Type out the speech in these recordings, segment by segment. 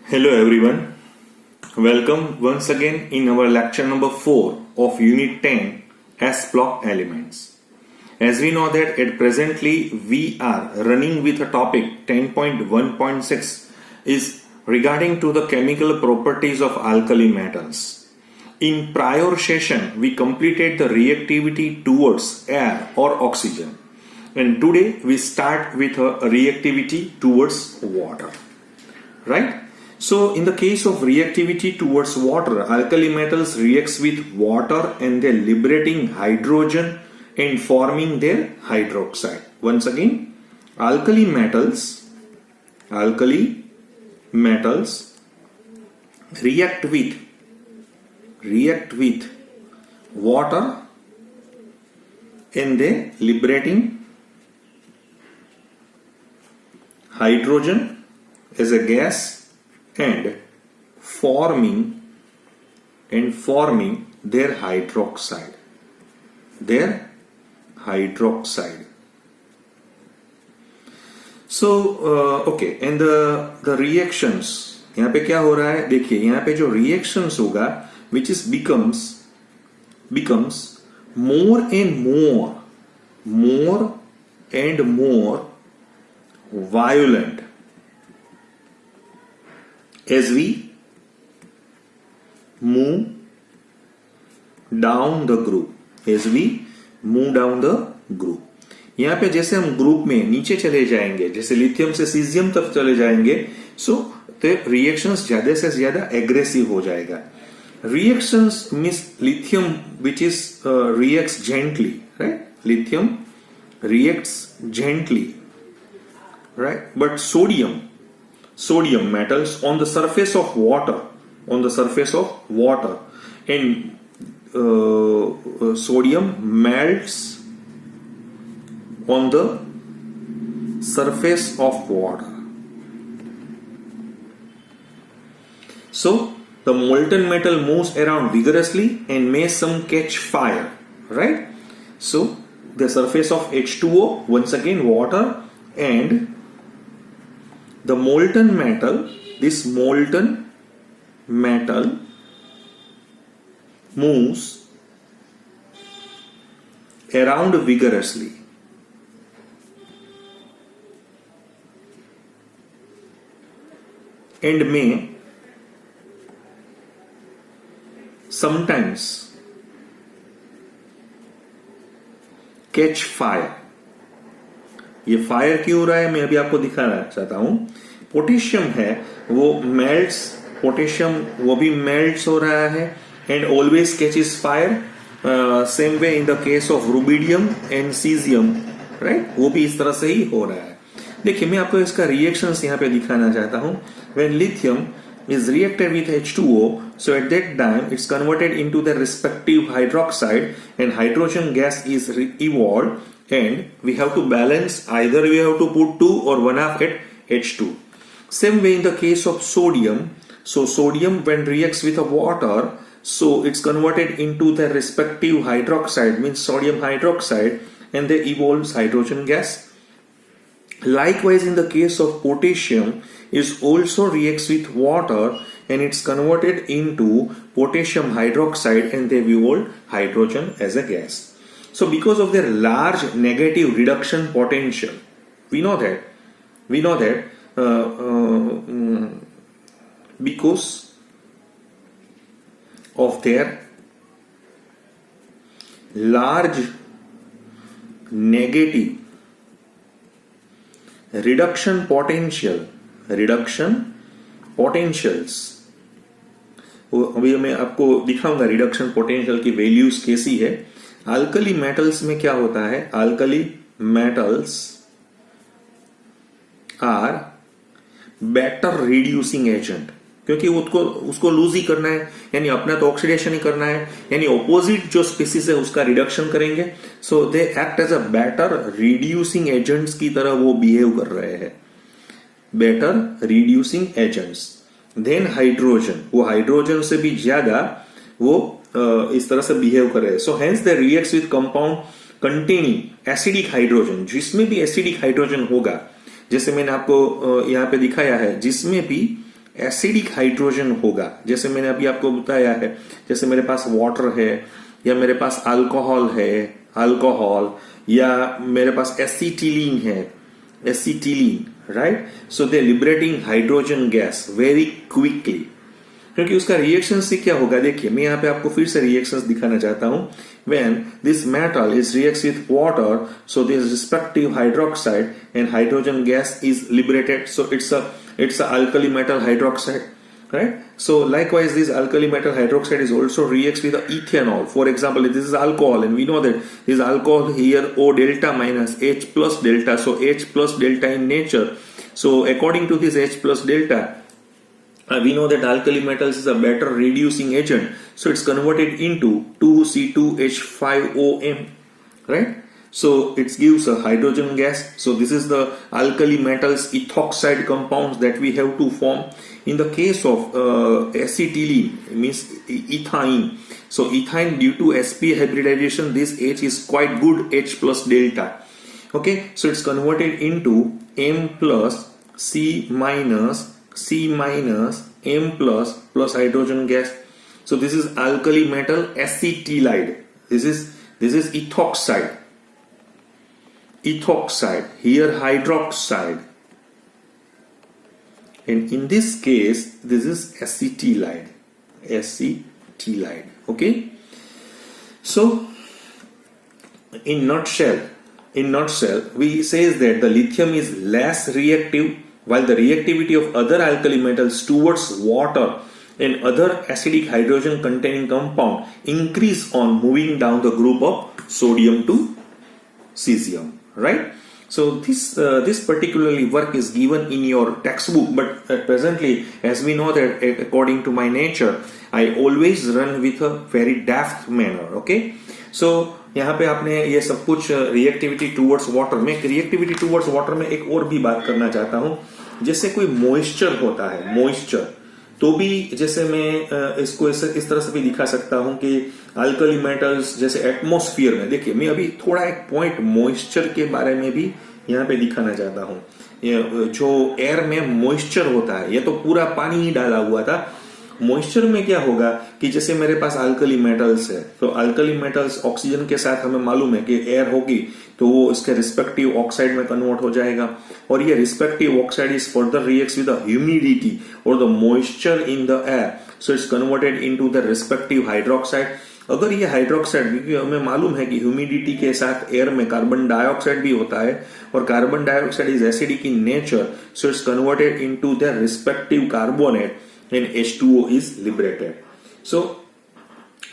Hello everyone, welcome once again in our lecture number 4 of Unit 10 S block elements. As we know that at presently we are running with a topic 10.1.6 is regarding to the chemical properties of alkali metals. In prior session we completed the reactivity towards air or oxygen, and today we start with a reactivity towards water, right? So in the case of reactivity towards water, alkali metals reacts with water and they're liberating hydrogen and forming their hydroxide. Once again, alkali metals react with water and they're liberating hydrogen as a gas and forming their hydroxide. So okay, and the reactions, यहाँ पे क्या हो रहा है देखिए, यहाँ पे जो reactions होगा which is becomes more and more violent as we move down the group. यहाँ पे जैसे हम ग्रुप में नीचे चले जाएंगे, जैसे लिथियम से सीजियम तक चले जाएंगे, सो तो रिएक्शंस ज्यादा से ज्यादा एग्रेसिव हो जाएगा. Reactions means lithium which is reacts gently, right? Lithium reacts gently, right? But sodium metals on the surface of water, and sodium melts on the surface of water. So the molten metal moves around vigorously and may some catch fire, right? So the surface of H2O, once again water, and the molten metal, this molten metal moves around vigorously. And may sometimes catch fire. ये fire क्यों हो रहा है मैं अभी आपको दिखाना चाहता हूं. पोटेशियम है वो मेल्ट्स, पोटेशियम वो भी मेल्ट्स हो रहा है and always catches fire. Same way in the case of rubidium and caesium, right? वो भी इस तरह से ही हो रहा है. देखिए मैं आपको इसका रिएक्शंस यहाँ पे दिखाना चाहता हूं. When lithium is reacted with H2O, so at that time it's converted into the respective hydroxide and hydrogen gas is evolved, and we have to balance, either we have to put 2 or 1 half at H2. Same way in the case of sodium, so sodium when reacts with a water, so it's converted into the respective hydroxide, means sodium hydroxide, and they evolves hydrogen gas. Likewise in the case of potassium, is also reacts with water and it's converted into potassium hydroxide and they evolve hydrogen as a gas. So because of their large negative reduction potential, we know that because of their large negative reduction potentials, अभी मैं आपको दिखाऊंगा reduction potential की values कैसी है. Alkali metals में क्या होता है, alkali metals are better reducing agent, क्योंकि उसको लूज ही करना है, यानी अपना तो ऑक्सीडेशन ही करना है, यानी ऑपोजिट जो स्पीसीज है उसका रिडक्शन करेंगे. So they act as a better reducing agents की तरह वो बिहेव कर रहे हैं, better reducing agents. Then hydrogen, वो हाइड्रोजन से भी ज्यादा वो इस तरह से बिहेव कर रहे हैं. So hence they reacts with compound containing acidic hydrogen, जिसमें भी एसिडिक हाइड्रोजन होगा, जैसे मैंने आपको यहाँ पे दिखाया है, जिसमें भी एसिडिक हाइड्रोजन होगा, जैसे मैंने अभी आपको बताया है, जैसे मेरे पास वाटर है या मेरे पास अल्कोहल है, अल्कोहल, या मेरे पास एसिटिलीन है, acetylene, right? So they liberating hydrogen gas very quickly, क्योंकि उसका रिएक्शन से क्या होगा, देखिए मैं यहाँ पे आपको फिर से रिएक्शंस दिखाना चाहता हूं. When this metal is reacts with water, so this respective hydroxide and hydrogen gas is liberated. So it's a alkali metal hydroxide, right? So likewise, this alkali metal hydroxide is also reacts with ethanol. For example, this is alcohol, and we know that this alcohol here O delta minus H plus delta. So H plus delta in nature. So according to this H plus delta, we know that alkali metals is a better reducing agent, so it's converted into 2C2H5OM, right? So it gives a hydrogen gas. So this is the alkali metals ethoxide compounds that we have to form. In the case of acetylene, means ethine, so ethine, due to sp hybridization, this H is quite good, H plus delta. Okay, so it's converted into M plus C minus M plus hydrogen gas. So this is alkali metal acetylide. This is ethoxide. Here hydroxide, and in this case this is acetylide. Okay, so in nutshell, we says that the lithium is less reactive, while the reactivity of other alkali metals towards water and other acidic hydrogen containing compound increase on moving down the group of sodium to cesium, right? So this particularly work is given in your textbook, but presently, as we know that according to my nature, I always run with a very daft manner. Okay, so यहाँ पे आपने ये सब कुछ reactivity towards water में, reactivity towards water में एक और भी बात करना चाहता हूं. जैसे कोई मॉइस्चर होता है, मॉइस्चर, तो भी जैसे मैं इसको इस तरह से भी दिखा सकता हूं कि अल्कली मेटल्स जैसे एटमॉस्फेयर में, देखिए मैं अभी थोड़ा एक पॉइंट मॉइस्चर के बारे में भी यहाँ पे दिखाना चाहता हूं. जो एयर में मॉइस्चर होता है, ये तो पूरा पानी ही डाला हुआ था. मॉइस्चर में क्या होगा कि जैसे मेरे पास अल्कली मेटल्स है, तो अल्कली मेटल्स ऑक्सीजन के साथ हमें मालूम है कि एयर होगी तो वो इसके रिस्पेक्टिव ऑक्साइड में कन्वर्ट हो जाएगा, और ये respective oxide is further reacts with the humidity और the moisture in the air, so it's converted into the respective hydroxide. अगर ये हाइड्रोक्साइड, क्योंकि हमें मालूम है कि ह्यूमिडिटी के साथ एयर में कार्बन डाइऑक्साइड भी होता है, और carbon dioxide is acidic in nature, so it's converted into the respective carbonate and H2O is liberated. So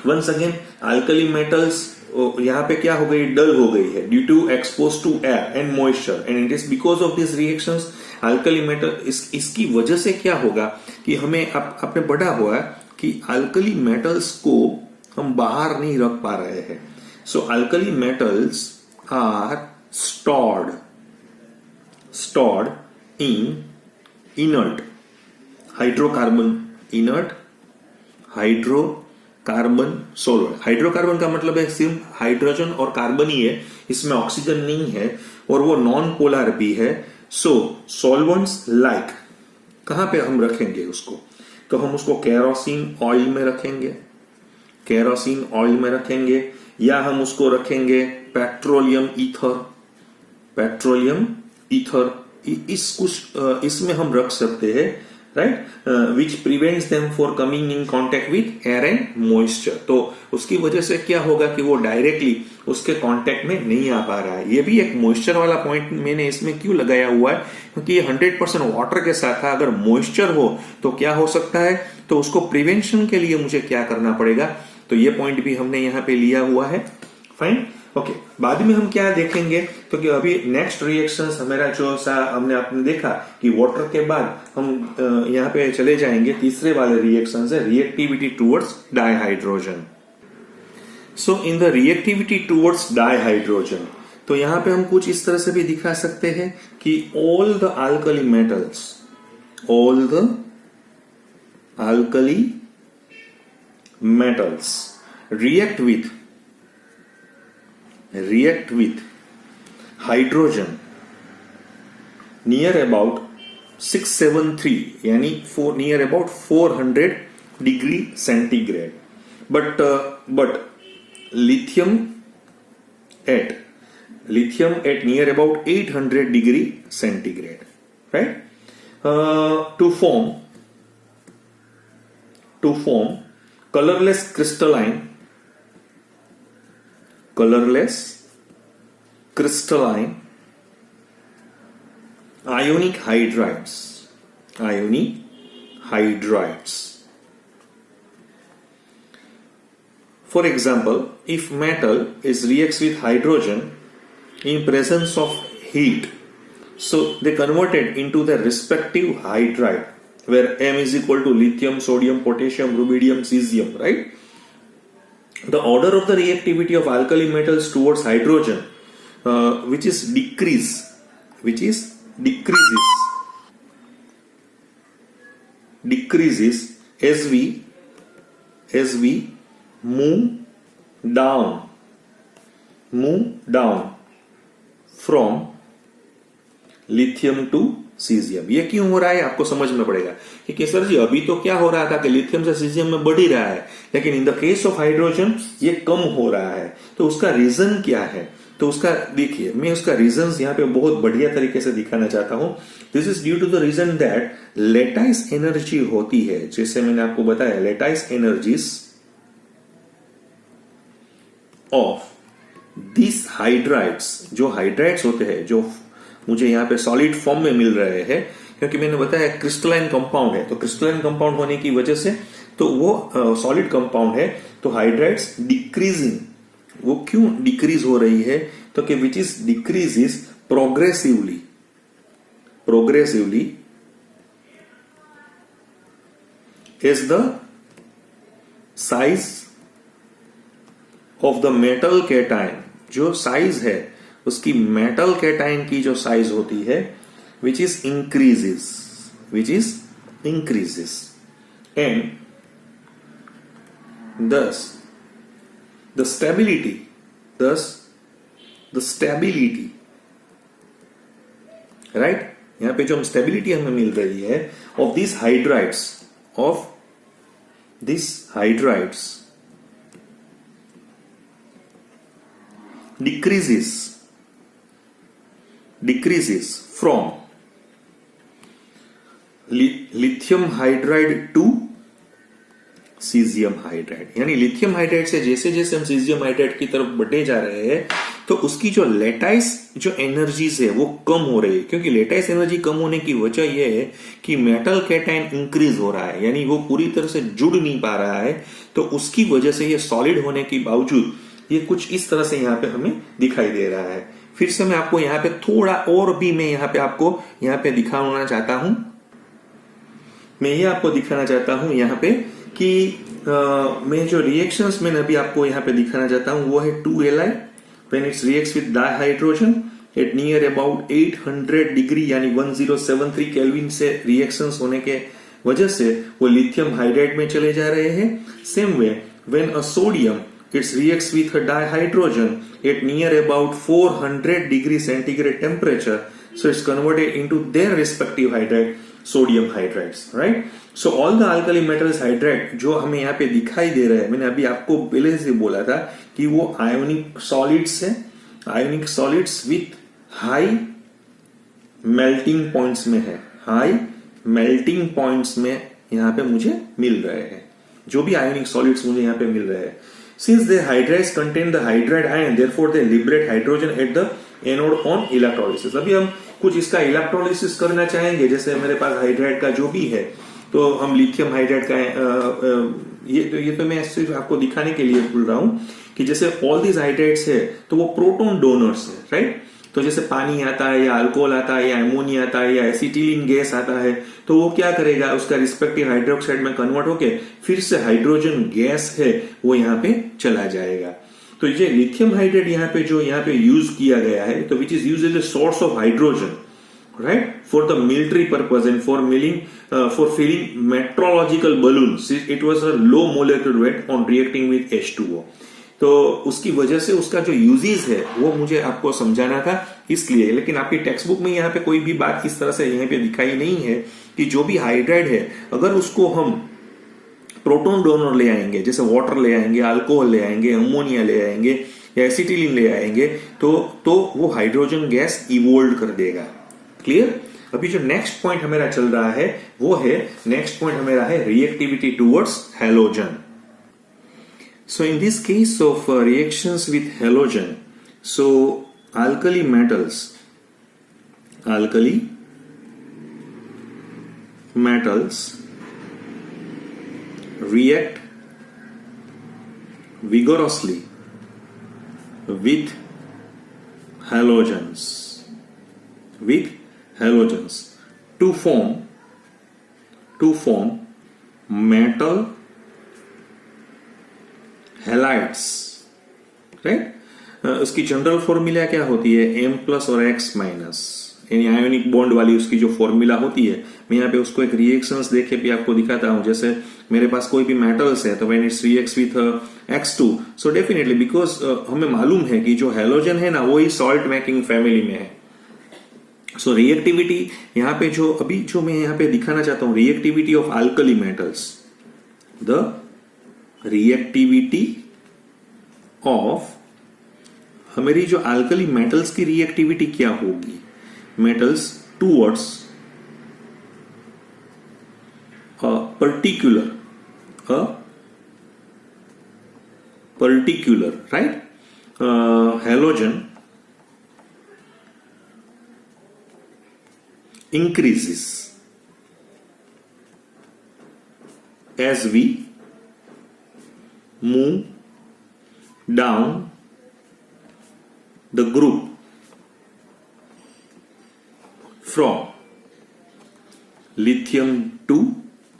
once again, alkali metals यहाँ पे क्या हो गई, डल हो गई है due to expose to air and moisture, and it is because of this reactions alkali metal. इसकी वजह से क्या होगा कि हमें आपने पढ़ा हुआ है कि अल्कली मेटल्स को हम बाहर नहीं रख पा रहे हैं. So alkali metals are stored in inert hydrocarbon, inert hydrocarbon solvent. Hydrocarbon का मतलब है सिर्फ हाइड्रोजन और कार्बन ही है, इसमें ऑक्सीजन नहीं है, और वो नॉन पोलर भी है. सो सॉल्वेंट्स लाइक, कहां पे हम रखेंगे उसको, तो हम उसको केरोसिन ऑयल में रखेंगे, या हम उसको रखेंगे पेट्रोलियम ईथर, इसमें हम रख सकते हैं, right, which prevents them for coming in contact with air and moisture. तो उसकी वजह से क्या होगा कि वो डायरेक्टली उसके कॉन्टेक्ट में नहीं आ पा रहा है. ये भी एक मॉइस्चर वाला पॉइंट मैंने इसमें क्यों लगाया हुआ है, क्योंकि ये 100% वाटर के साथ था. अगर मॉइस्चर हो तो क्या हो सकता है, तो उसको प्रिवेंशन के लिए मुझे क्या करना पड़ेगा, तो ये पॉइंट भी हमने यहाँ पे लिया हुआ है. Fine, okay. बाद में हम क्या देखेंगे, तो कि अभी नेक्स्ट रिएक्शंस हमारा जो सा आपने देखा कि वाटर के बाद हम यहाँ पे चले जाएंगे, तीसरे वाले रिएक्शंस है reactivity towards dihydrogen. So in the reactivity towards dihydrogen, तो यहाँ पे हम कुछ इस तरह से भी दिखा सकते हैं कि all the alkali metals react with hydrogen near about 673 यानी near about 400 degree centigrade. But lithium at near about 800 degree centigrade, right? To form colorless crystalline ionic hydrides. For example, if metal reacts with hydrogen in presence of heat, so they converted into their respective hydride, where M is equal to lithium, sodium, potassium, rubidium, cesium, right? The order of the reactivity of alkali metals towards hydrogen, which decreases as we move down from lithium to caesium. ये क्यों हो रहा है आपको समझ में पड़ेगा कि सर जी अभी तो क्या हो रहा था कि लिथियम से सीजियम में बढ़ ही रहा है, लेकिन in the case of hydrogen ये कम हो रहा है. तो उसका रीजन क्या है? तो उसका देखिए, मैं उसका रीजंस यहां पे बहुत बढ़िया तरीके से दिखाना चाहता हूं. This is due to the reason that lattice energy होती है, जैसे मैंने आपको बताया, lattice energies of this hydrides, जो हाइड्राइड्स होते हैं, जो मुझे यहां पे सॉलिड फॉर्म में मिल रहे हैं, क्योंकि मैंने बताया क्रिस्टलाइन कंपाउंड है, तो क्रिस्टलाइन कंपाउंड होने की वजह से तो वो सॉलिड कंपाउंड है, तो हाइड्राइड्स डिक्रीजिंग. वो क्यों डिक्रीज हो रही है? तो कि which is decrease is progressively is the size of the metal cation, जो साइज है उसकी मेटल कैटाइन की जो साइज होती है, which is increases and thus the stability right, यहां पे जो हम स्टेबिलिटी हमें मिल रही है of these hydrides decreases from lithium hydride to caesium hydride. यानी लिथियम हाइड्राइड से जैसे जैसे हम सीजियम हाइड्राइड की तरफ बढ़ते जा रहे हैं, तो उसकी जो लेटाइस जो एनर्जीज है वो कम हो रही है, क्योंकि लेटाइस एनर्जी कम होने की वजह यह है कि मेटल कैटाइन इंक्रीज हो रहा है, यानी वो पूरी तरह से जुड़ नहीं पा रहा है. तो उसकी वजह से ये सॉलिड होने के बावजूद ये कुछ इस तरह से यहाँ पे हमें दिखाई दे रहा है. फिर से मैं आपको यहाँ पे थोड़ा और भी मैं यहाँ पे आपको यहाँ पे दिखाना चाहता हूं. मैं ये आपको दिखाना चाहता हूं यहाँ पे कि मैं जो रिएक्शंस मैंने अभी आपको यहाँ पे दिखाना चाहता हूं वो है 2Li when it's reacts with dihydrogen at near about 800 degree यानी 1073 केल्विन से रिएक्शंस होने के वजह से वो लिथियम हाइड्राइड में चले जा रहे हैं. Same way when a sodium it reacts with a dihydrogen at near about 400 degree centigrade temperature, so it's converted into their respective hydride, sodium hydrides, right? So all the alkali metals hydride जो हमें यहाँ पे दिखाई दे रहा है, मैंने अभी आपको पहले से बोला था कि वो ionic solids है, ionic solids with high melting points में है, high melting points में यहाँ पे मुझे मिल रहे हैं, जो भी ionic solids मुझे यहाँ पे मिल रहे हैं. Since the hydrides contain the hydride ion, therefore they liberate hydrogen at the anode on electrolysis. अभी हम कुछ इसका इलेक्ट्रोलिसिस करना चाहेंगे, जैसे मेरे पास हाइड्राइड का जो भी है, तो हम लिथियम हाइड्राइड का ये तो मैं सिर्फ आपको दिखाने के लिए बोल रहा हूं कि जैसे ऑल दीज हाइड्राइड्स है तो वो प्रोटॉन डोनर्स है, राइट? तो जैसे पानी आता है या अल्कोहल आता है या एमोनिया आता है या एसिटिलीन गैस आता है, तो वो क्या करेगा, उसका रिस्पेक्टिव हाइड्रोक्साइड में कन्वर्ट होके फिर से हाइड्रोजन गैस है वो यहाँ पे चला जाएगा. तो ये लिथियम हाइड्राइड यहाँ पे यूज किया गया है, तो which is use as a source of hydrogen, right, for the military purpose and for filling meteorological balloons. It was a low molecular weight on reacting with H2O. तो उसकी वजह से उसका जो यूजेस है वो मुझे आपको समझाना था इसलिए। लेकिन आपकी टेक्स्ट बुक में यहाँ पे कोई भी बात इस तरह से यहाँ पे दिखाई नहीं है कि जो भी हाइड्राइड है अगर उसको हम प्रोटॉन डोनर ले आएंगे, जैसे वाटर ले आएंगे, अल्कोहल ले आएंगे, अमोनिया ले आएंगे या एसिटिलीन ले आएंगे, तो वो हाइड्रोजन गैस इवोल्व कर देगा। क्लियर? अभी जो नेक्स्ट पॉइंट हमारा चल रहा है वो है, नेक्स्ट पॉइंट हमारा है reactivity towards halogen. So in this case of reactions with halogen, so alkali metals react vigorously with halogens to form metal halides, right. उसकी जनरल फॉर्मूला क्या होती है? M प्लस और X माइनस, यानी ionic bond वाली उसकी जो formula होती है। मैं यहाँ पे उसको एक रिएक्शंस देख के भी आपको दिखाता हूं। जैसे मेरे पास कोई भी मेटल्स है तो when it's reacts with X2, so definitely because हमें मालूम है कि जो हैलोजन है ना वो ही सॉल्ट मेकिंग फैमिली में है। सो रिएक्टिविटी यहाँ पे जो अभी जो मैं यहाँ पे दिखाना चाहता हूं, reactivity of alkali metals, the reactivity of हमारी जो अल्कली मेटल्स की रिएक्टिविटी क्या होगी? Metals towards particular right halogen increases as we move down the group from lithium to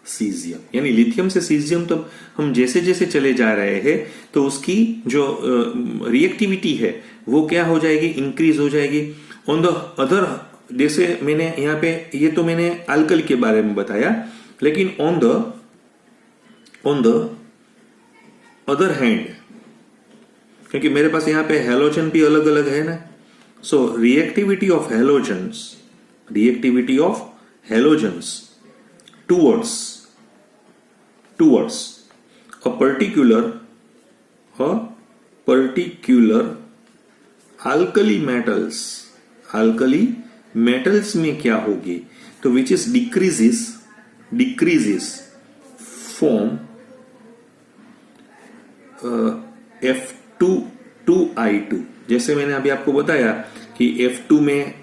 caesium. यानी लिथियम से सीजियम तो हम जैसे जैसे चले जा रहे हैं तो उसकी जो रिएक्टिविटी है वो क्या हो जाएगी? इंक्रीज हो जाएगी। ऑन द अदर, जैसे मैंने यहाँ पे ये तो मैंने अल्कल के बारे में बताया, लेकिन ऑन द अदर हैंड, क्योंकि मेरे पास यहाँ पे हैलोजन भी अलग अलग है ना, so reactivity of halogens towards a particular alkali metals में क्या होगी? तो which is decreases form F2 to I2। जैसे मैंने अभी आपको बताया कि F2 में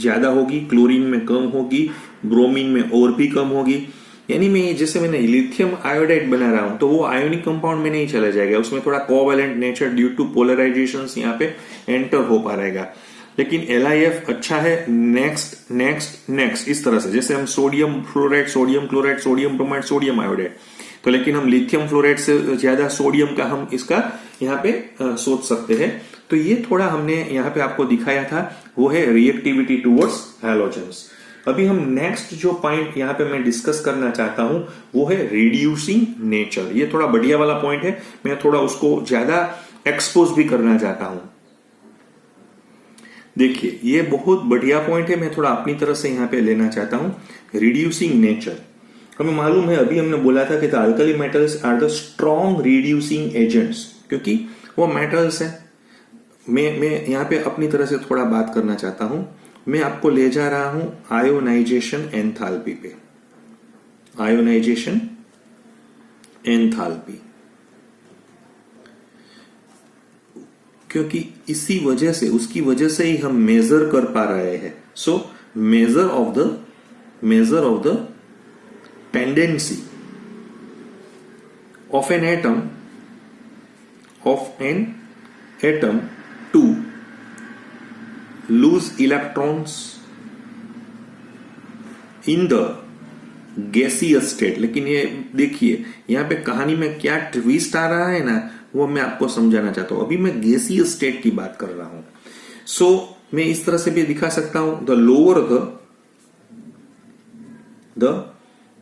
ज्यादा होगी, क्लोरीन में कम होगी, ब्रोमीन में और भी कम होगी। यानी मैं जैसे मैंने लिथियम आयोडाइड बना रहा हूं तो वो आयोनिक कंपाउंड में नहीं चला जाएगा, उसमें थोड़ा कोवैलेंट नेचर ड्यू टू पोलराइजेशंस यहाँ पे एंटर हो पा रहेगा। लेकिन LiF अच्छा है, नेक्स्ट इस तरह से, जैसे हम sodium fluoride, sodium chloride, sodium bromide, sodium iodide, तो लेकिन हम लिथियम फ्लोराइड से ज्यादा सोडियम का हम इसका यहाँ पे सोच सकते हैं। तो ये थोड़ा हमने यहाँ पे आपको दिखाया था, वो है रिएक्टिविटी टुवर्ड्स हैलोजन्स। अभी हम नेक्स्ट जो पॉइंट यहाँ पे मैं डिस्कस करना चाहता हूं वो है रिड्यूसिंग नेचर। ये थोड़ा बढ़िया वाला पॉइंट है, मैं थोड़ा उसको ज्यादा एक्सपोज भी करना चाहता हूं। देखिए ये बहुत बढ़िया पॉइंट है, मैं थोड़ा अपनी तरफ से यहाँ पे लेना चाहता हूं। रिड्यूसिंग नेचर, हमें मालूम है, अभी हमने बोला था कि alkali metals are the strong reducing agents, क्योंकि वो मेटल्स है। मैं यहाँ पे अपनी तरह से थोड़ा बात करना चाहता हूं। मैं आपको ले जा रहा हूं आयोनाइजेशन एंथैल्पी पे। आयोनाइजेशन एंथैल्पी, क्योंकि इसी वजह से, उसकी वजह से ही हम मेजर कर पा रहे हैं। So measure of the tendency of an atom to lose electrons in the gaseous state। लेकिन ये देखिए यहाँ पे कहानी में क्या ट्विस्ट आ रहा है ना, वो मैं आपको समझाना चाहता हूं। अभी मैं गैसियस स्टेट की बात कर रहा हूं। सो मैं इस तरह से भी दिखा सकता हूं, the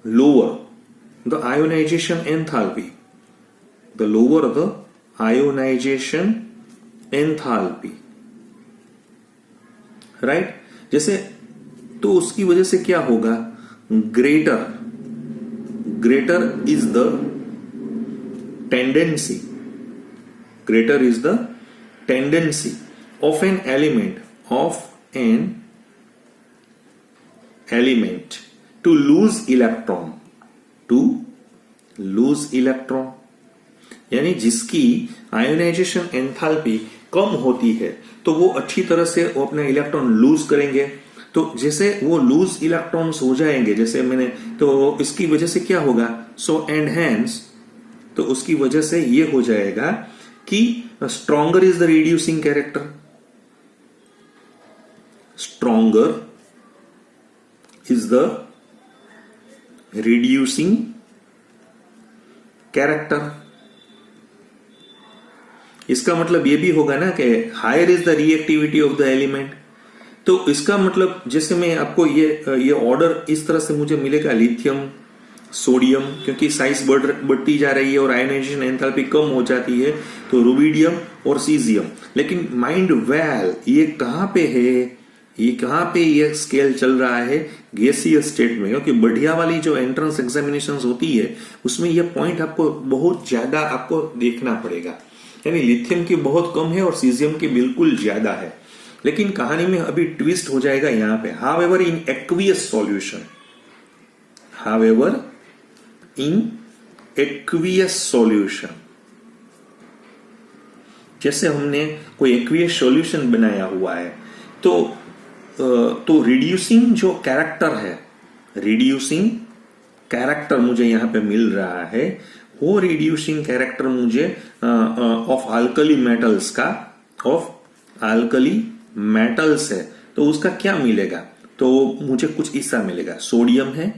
lower the ionization enthalpy, the lower the ionization enthalpy, right. जैसे तो उसकी वजह से क्या होगा, greater is the tendency of an element to lose electron, यानी जिसकी आयोनाइजेशन एंथैल्पी कम होती है तो वो अच्छी तरह से वो अपना इलेक्ट्रॉन लूज करेंगे। तो जैसे वो लूज इलेक्ट्रॉन्स हो जाएंगे, जैसे मैंने, तो इसकी वजह से क्या होगा, सो एंड हैंस, तो उसकी वजह से ये हो जाएगा कि stronger is the reducing character, stronger is the reducing character. इसका मतलब ये भी होगा ना कि higher is the reactivity of the element. तो इसका मतलब जैसे मैं आपको ये ऑर्डर इस तरह से मुझे मिलेगा, लिथियम, सोडियम, क्योंकि साइज बढ़ती जा रही है और आयोनाइजेशन एंथैल्पी कम हो जाती है, तो रुबिडियम और सीजियम। लेकिन माइंड वेल ये कहां पे है, ये स्केल चल रहा है गैसियस स्टेट में, क्योंकि बढ़िया वाली जो एंट्रेंस एग्जामिनेशंस होती है उसमें ये पॉइंट आपको बहुत ज्यादा आपको देखना पड़ेगा, यानी लिथियम की बहुत कम है और सीजियम की बिल्कुल ज्यादा है। लेकिन कहानी में अभी ट्विस्ट हो जाएगा यहां पे। हाउएवर इन एक्वियस सॉल्यूशन, जैसे हमने कोई एक्वियस सॉल्यूशन बनाया हुआ है, तो रिड्यूसिंग जो कैरेक्टर मुझे यहां पे मिल रहा है, वो रिड्यूसिंग कैरेक्टर मुझे ऑफ अल्कली मेटल्स है, तो उसका क्या मिलेगा, तो मुझे कुछ हिस्सा मिलेगा। सोडियम है,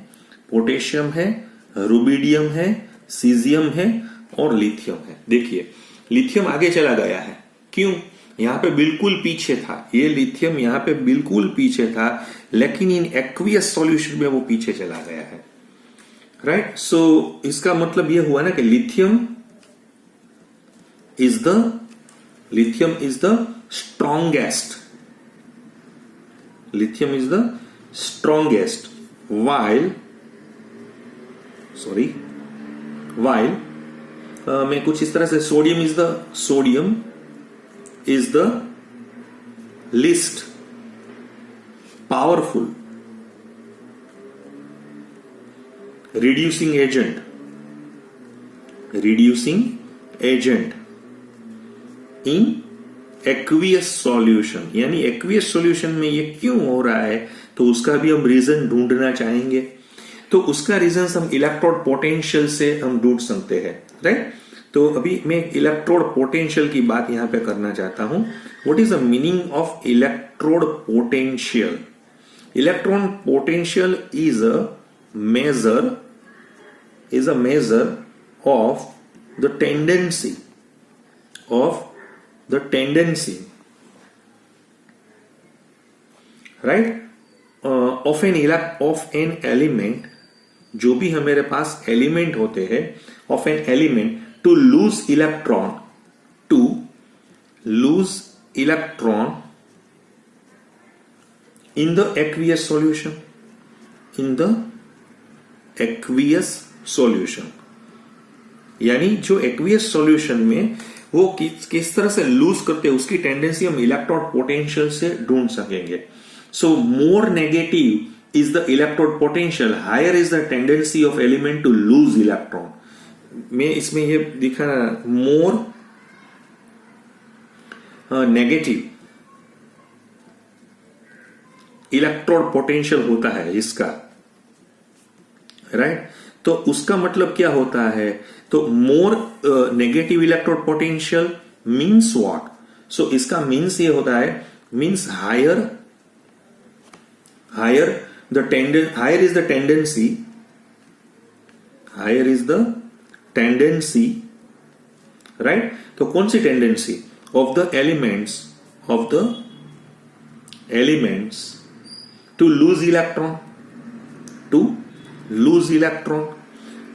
पोटेशियम है, रुबिडियम है, सीजियम है और लिथियम है। देखिए लिथियम आगे चला गया है, क्यों, यहां पे बिल्कुल पीछे था, ये लिथियम यहां पे बिल्कुल पीछे था, लेकिन इन एक्वियस सॉल्यूशन में वो पीछे चला गया है, राइट। सो इसका मतलब ये हुआ ना कि lithium is the strongest while मैं कुछ इस तरह से, sodium is the least powerful reducing agent in aqueous solution. यानी एक्वियस सॉल्यूशन में ये क्यों हो रहा है, तो उसका भी हम रीजन ढूंढना चाहेंगे। तो उसका रीजन हम इलेक्ट्रोड पोटेंशियल से हम ढूंढ सकते हैं, राइट। तो अभी मैं इलेक्ट्रोड पोटेंशियल की बात यहां पे करना चाहता हूं। What is the meaning of electrode potential? Electron potential is a measure of the tendency right of an element, जो भी हमारे पास एलिमेंट होते हैं, of an element to lose electron in the aqueous solution, यानी जो एक्वियस सॉल्यूशन में वो किस तरह से लूज करते हैं, उसकी टेंडेंसी हम इलेक्ट्रोड पोटेंशियल से ढूंढ सकेंगे। So more negative is the electrode potential, higher is the tendency of element to lose electron. मैं इसमें ये दिखा, मोर नेगेटिव इलेक्ट्रोड पोटेंशियल होता है इसका, राइट। तो उसका मतलब क्या होता है, तो more negative electrode potential means what? So इसका मीन्स ये होता है, means higher is the tendency, right. तो कौन सी tendency? Of the elements to lose electron.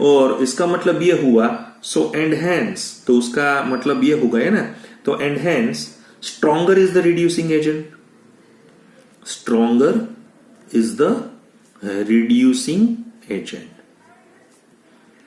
और इसका मतलब यह हुआ, सो एनहेंस, तो उसका मतलब ये हो गया ना, तो enhance stronger is the reducing agent, stronger is the reducing agent,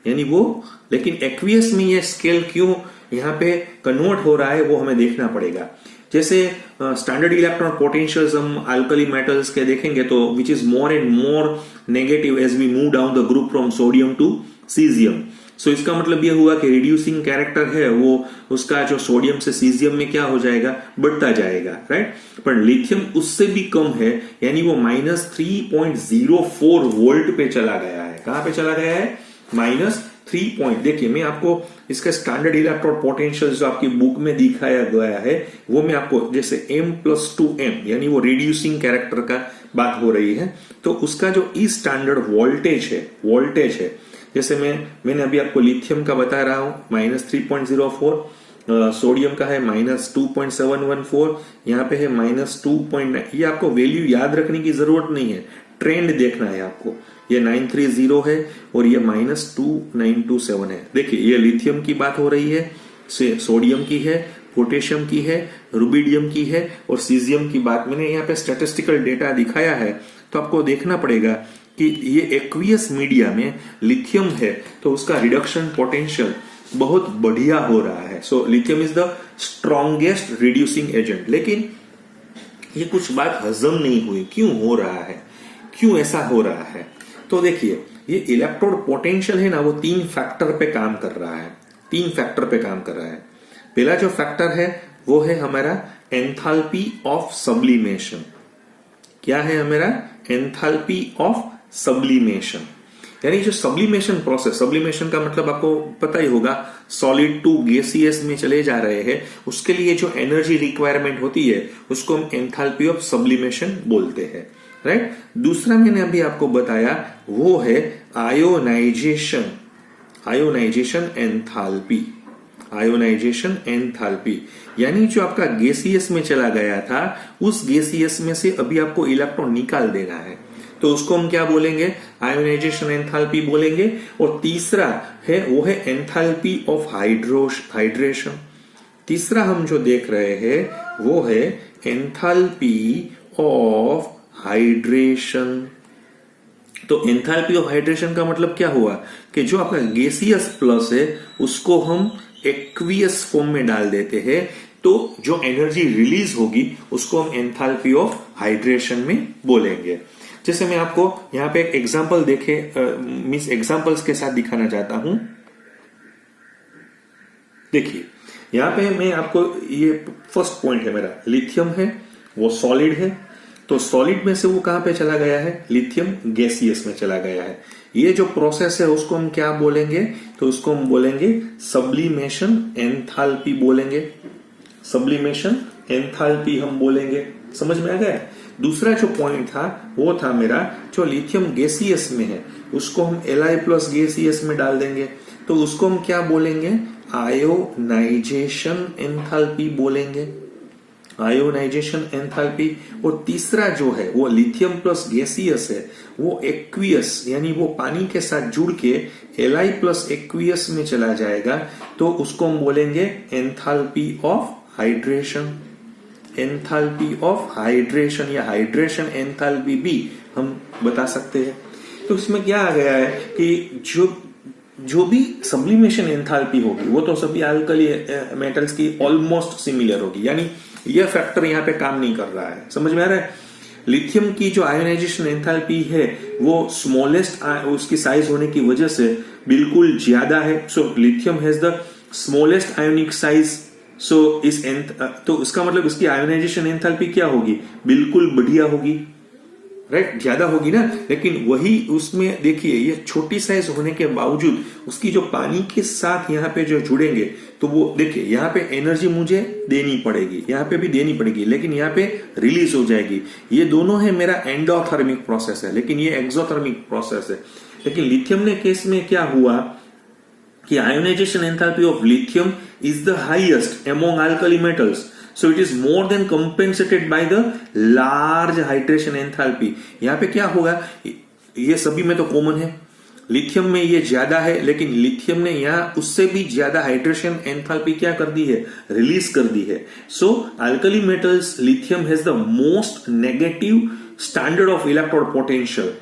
यानी वो, लेकिन एक्वियस में ये स्केल क्यों यहां पे कन्वर्ट हो रहा है वो हमें देखना पड़ेगा। जैसे स्टैंडर्ड इलेक्ट्रॉन पोटेंशियल्स हम अल्कली मेटल्स के देखेंगे तो which is more and more negative as we move down the group from sodium to caesium. So इसका मतलब यह हुआ कि रिड्यूसिंग कैरेक्टर है वो उसका जो सोडियम से सीजियम में क्या हो जाएगा, बढ़ता जाएगा, राइट। पर लिथियम उससे भी कम है, यानी वो -3.04 वोल्ट पे चला गया है। कहां पे चला गया है? -3 देखिए मैं आपको इसका स्टैंडर्ड इलेक्ट्रोड पोटेंशियल जो आपकी बुक में दिखाया गया है वो मैं आपको, जैसे M+2M यानी वो रिड्यूसिंग कैरेक्टर का बात हो रही है, तो उसका जो ई स्टैंडर्ड वोल्टेज है, जैसे मैंने अभी आपको लिथियम का बता रहा हूं -3.04, सोडियम का है -2.714, यहाँ पे है -2.9। ये आपको वैल्यू याद रखने की जरूरत नहीं है, ट्रेंड देखना है आपको। ये 930 है और ये -2927 है। देखिए ये लिथियम की बात हो रही है, सोडियम की है, पोटेशियम की है, रुबिडियम की है और सीजियम की बात मैंने यहाँ पे स्टैटिस्टिकल डेटा दिखाया है। तो आपको देखना पड़ेगा कि ये एक्वियस मीडिया में लिथियम है तो उसका रिडक्शन पोटेंशियल बहुत बढ़िया हो रहा है। So lithium is the strongest reducing agent. लेकिन ये कुछ बात हजम नहीं हुई, क्यों हो रहा है, क्यों ऐसा हो रहा है? तो देखिए ये इलेक्ट्रोड पोटेंशियल है ना, वो 3 फैक्टर पे काम कर रहा है, 3 फैक्टर पे काम कर रहा है। पहला जो फैक्टर है वो है हमारा एंथैल्पी ऑफ सब्लिमेशन। क्या है हमारा? एंथैल्पी ऑफ सब्लिमेशन, यानी जो सब्लिमेशन प्रोसेस, सब्लिमेशन का मतलब आपको पता ही होगा, सॉलिड टू गैसियस में चले जा रहे हैं, उसके लिए जो एनर्जी रिक्वायरमेंट होती है उसको हम एंथैल्पी ऑफ सब्लिमेशन बोलते हैं, राइट। दूसरा मैंने अभी आपको बताया वो है आयोनाइजेशन एंथैल्पी, यानी जो आपका गैसियस में चला गया था उस गैसियस में से अभी आपको इलेक्ट्रॉन निकाल देना है, तो उसको हम क्या बोलेंगे? आयोनाइजेशन एंथैल्पी बोलेंगे। और तीसरा है वो है एंथैल्पी ऑफ हाइड्रेशन। तीसरा हम जो देख रहे हैं वो है एंथैल्पी ऑफ हाइड्रेशन। तो एंथैल्पी ऑफ हाइड्रेशन का मतलब क्या हुआ कि जो आपका गैसियस प्लस है उसको हम एक्वियस फॉर्म में डाल देते हैं, तो जो एनर्जी रिलीज होगी उसको हम एंथैल्पी ऑफ हाइड्रेशन में बोलेंगे। जैसे मैं आपको यहां पे एक एग्जांपल मींस एग्जांपल्स के साथ दिखाना चाहता हूं। देखिए यहां पे मैं आपको, ये फर्स्ट पॉइंट है मेरा, लिथियम है वो सॉलिड है, तो सॉलिड में से वो कहां पे चला गया है? लिथियम गैसियस में चला गया है। ये जो प्रोसेस है उसको हम क्या बोलेंगे? तो उसको हम बोलेंगे सब्लिमेशन एंथैल्पी बोलेंगे, सब्लिमेशन एंथैल्पी हम बोलेंगे। समझ में आ गया? दूसरा जो पॉइंट था वो था मेरा, जो लिथियम गैसियस में है उसको हम Li+ गैसियस में डाल देंगे, तो उसको हम क्या बोलेंगे? आयोनाइजेशन एंथैल्पी बोलेंगे, आयोनाइजेशन एंथैल्पी। और तीसरा जो है वो लिथियम प्लस गैसियस है, वो एक्वियस यानी वो पानी के साथ जुड़ के Li+ एक्वियस में चला जाएगा, तो उसको हम बोलेंगे enthalpy of hydration, enthalpy of hydration या हाइड्रेशन एंथैल्पी भी हम बता सकते हैं। तो इसमें क्या आ गया है कि जो भी सब्लिमेशन एंथैल्पी होगी वो तो सभी अल्कली मेटल्स की ऑलमोस्ट सिमिलर होगी, यानी यह फैक्टर यहां पे काम नहीं कर रहा है। समझ में आ रहा है? लिथियम की जो आयोनाइजेशन एंथैल्पी है वो स्मॉलेस्ट उसकी साइज होने की वजह से बिल्कुल ज्यादा है। So lithium has the smallest ionic size, so तो इसका मतलब इसकी आयोनाइजेशन एंथैल्पी क्या होगी? बिल्कुल बढ़िया होगी, राइट, ज्यादा होगी ना। लेकिन वही उसमें देखिए ये छोटी साइज होने के बावजूद उसकी जो पानी के साथ यहाँ पे जो जुड़ेंगे, तो वो देखिए यहाँ पे एनर्जी मुझे देनी पड़ेगी, यहाँ पे भी देनी पड़ेगी, लेकिन यहाँ पे रिलीज हो जाएगी। ये दोनों है मेरा एंडोथर्मिक प्रोसेस है, लेकिन ये एक्सोथर्मिक प्रोसेस है। लेकिन लिथियम ने केस में क्या हुआ कि ionisation enthalpy of lithium is the highest among alkali metals, so it is more than compensated by the large hydration enthalpy। यहां पे क्या होगा, ये सभी में तो कॉमन है, लिथियम में ये ज्यादा है, लेकिन लिथियम ने यहाँ उससे भी ज्यादा हाइड्रेशन एंथैल्पी क्या कर दी है, रिलीज कर दी है. So alkali metals lithium has the most negative standard of electrode potential.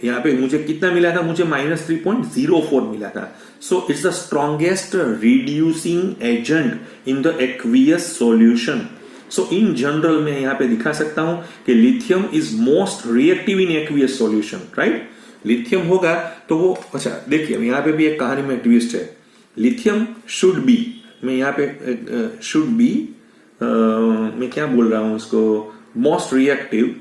यहाँ पे मुझे कितना मिला था, मुझे -3.04 मिला था. So it's the strongest reducing agent in the aqueous solution. So in general मैं यहाँ पे दिखा सकता हूं कि lithium is most reactive in aqueous solution, right. Lithium होगा तो वो, अच्छा देखिए यहाँ पे भी एक कहानी में ट्विस्ट है. लिथियम शुड बी, मैं यहाँ पे शुड बी, मैं क्या बोल रहा हूं इसको, मोस्ट रिएक्टिव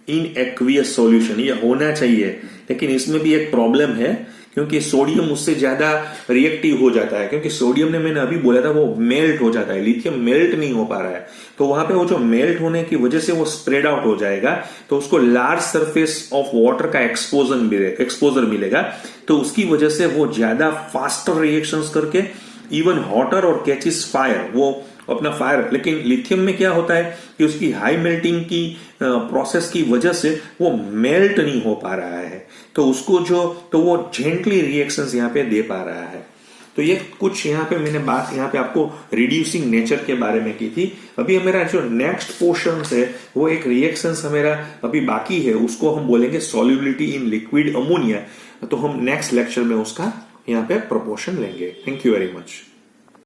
इन एक्वियस सॉल्यूशन, ये होना चाहिए. लेकिन इसमें भी एक प्रॉब्लम है, क्योंकि सोडियम उससे ज्यादा रिएक्टिव हो जाता है, क्योंकि सोडियम ने मैंने अभी बोला था वो मेल्ट हो जाता है, लिथियम मेल्ट नहीं हो पा रहा है. तो वहां पे वो जो मेल्ट होने की वजह से वो स्प्रेड आउट हो जाएगा, तो उसको लार्ज सरफेस ऑफ वाटर का एक्सपोजर मिलेगा. तो उसकी वजह से वो ज्यादा फास्टर रिएक्शंस करके इवन हॉटर और कैचेस फायर, वो अपना फायर. लेकिन लिथियम में क्या होता है कि उसकी हाई मेल्टिंग की प्रोसेस की वजह से वो मेल्ट नहीं हो पा रहा है, तो उसको तो वो जेंटली रिएक्शंस यहाँ पे दे पा रहा है. तो ये कुछ यहाँ पे मैंने बात यहाँ पे आपको रिड्यूसिंग नेचर के बारे में की थी. अभी मेरा जो नेक्स्ट पोर्शन है वो एक रिएक्शन मेरा अभी बाकी है, उसको हम बोलेंगे सॉल्युबिलिटी इन लिक्विड अमोनिया. तो हम नेक्स्ट लेक्चर में उसका यहाँ पे प्रोपोर्शन लेंगे. Thank you very much.